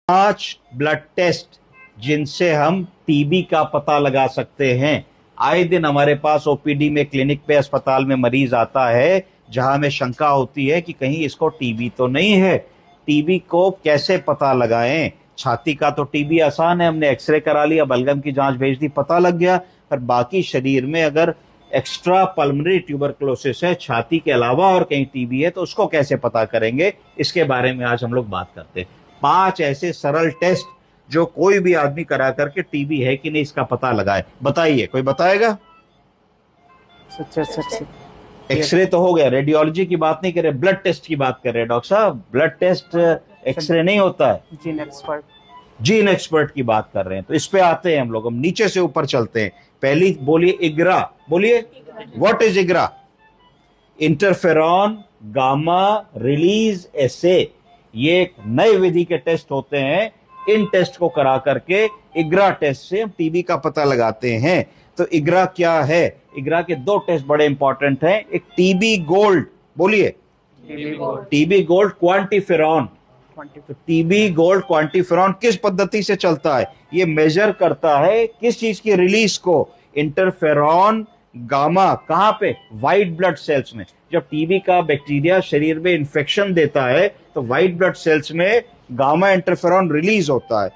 5 blood test जिनसे हम TB का पता लगा सकते हैं। आए दिन हमारे पास ओपीडी में, क्लिनिक पे, अस्पताल में मरीज आता है जहां हमें शंका होती है कि कहीं इसको टीबी तो नहीं है। टीबी को कैसे पता लगाएं? छाती का तो टीबी आसान है, हमने एक्सरे करा लिया, बलगम की जांच भेज दी, पता लग गया। पर बाकी शरीर में अगर एक्स्ट्रा पल्मोनरी ट्यूबरकुलोसिस है, छाती के अलावा और कहीं टीबी है, तो उसको कैसे पता करेंगे? इसके बारे में आज हम लोग बात करते हैं। 5 ऐसे सरल टेस्ट जो कोई भी आदमी करा करके टीबी है कि नहीं इसका पता लगाए। बताइए, कोई बताएगा? एक्सरे तो हो गया, रेडियोलॉजी की बात नहीं कर रहे, ब्लड टेस्ट की बात कर रहे हैं डॉक्टर साहब। ब्लड टेस्ट एक्सरे नहीं होता है, जीन एक्सपर्ट की बात कर रहे हैं। तो इस पे आते हैं हम लोग, हम नीचे से ऊपर चलते हैं। पहली बोलिए इग्रा, बोलिए what is IGRA? Interferon gamma release assay, ये एक नए विधि के टेस्ट होते हैं। इन टेस्ट को करा करके इग्रा टेस्ट से हम टीबी का पता लगाते हैं। तो इग्रा क्या है? इग्रा के 2 टेस्ट बड़े इंपॉर्टेंट हैं। एक टीबी गोल्ड, बोलिए टीबी गोल्ड क्वांटिफेरॉन। तो टीबी गोल्ड क्वांटिफेरॉन किस पद्धति से चलता है? ये मेजर करता है किस चीज की रिलीज को? Interferon gamma. कहां पे? व्हाइट ब्लड सेल्स में। जब टीबी का बैक्टीरिया शरीर में इंफेक्शन देता है तो व्हाइट ब्लड सेल्स में गामा इंटरफेरॉन रिलीज होता है।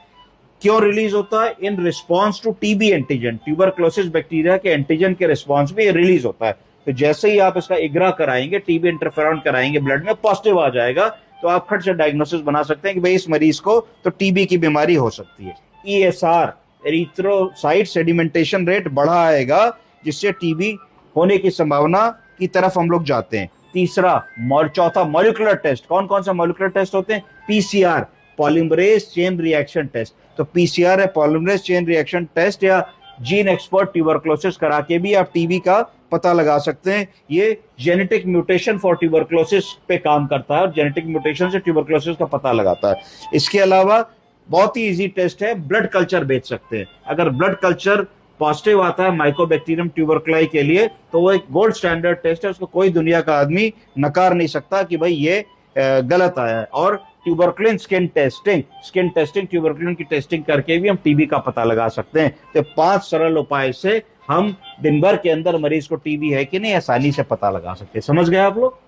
क्यों रिलीज होता है? In response to TB antigen, tuberculosis bacteria के एंटीजन के रिस्पॉन्स में ये रिलीज होता है। तो जैसे ही आप इसका इग्रा कराएंगे, टीबी इंटरफेरॉन कराएंगे, ब्लड में पॉजिटिव आ जाएगा, तो आप फट से डायग्नोसिस बना सकते हैं कि भाई इस मरीज को तो टीबी की बीमारी हो सकती है। ईएसआर, एरिथ्रोसाइट सेडिमेंटेशन रेट बढ़ा आएगा, जिससे टीबी होने की संभावना की तरफ हम लोग जाते हैं। चौथा मॉलिक्यूलर टेस्ट। कौन कौन सा मॉलिक्यूलर टेस्ट होते हैं? PCR, polymerase chain reaction test. तो पीसीआर है पॉलीमरेज चेन रिएक्शन टेस्ट, या जीन एक्सपर्ट ट्यूबरकुलोसिस करा के भी आप टीबी का पता लगा सकते हैं। ये जेनेटिक म्यूटेशन फॉर ट्यूबरकुलोसिस पे काम करता है और जेनेटिक म्यूटेशन से ट्यूबरकुलोसिस का पता लगाता है। इसके अलावा बहुत ही इजी टेस्ट है, ब्लड कल्चर भेज सकते हैं। अगर ब्लड कल्चर पॉजिटिव आता है माइकोबैक्टीरियम ट्यूबरकुलाई के लिए, तो वो एक गोल्ड स्टैंडर्ड टेस्ट है, उसको कोई दुनिया का आदमी नकार नहीं सकता कि भाई ये गलत आया है। और ट्यूबरकुलिन स्किन टेस्टिंग ट्यूबरकुलिन की टेस्टिंग करके भी हम टीबी का पता लगा सकते हैं। तो 5 सरल उपाय से हम दिन भर के अंदर मरीज को टीबी है कि नहीं आसानी से पता लगा सकते हैं। समझ गए आप लोग?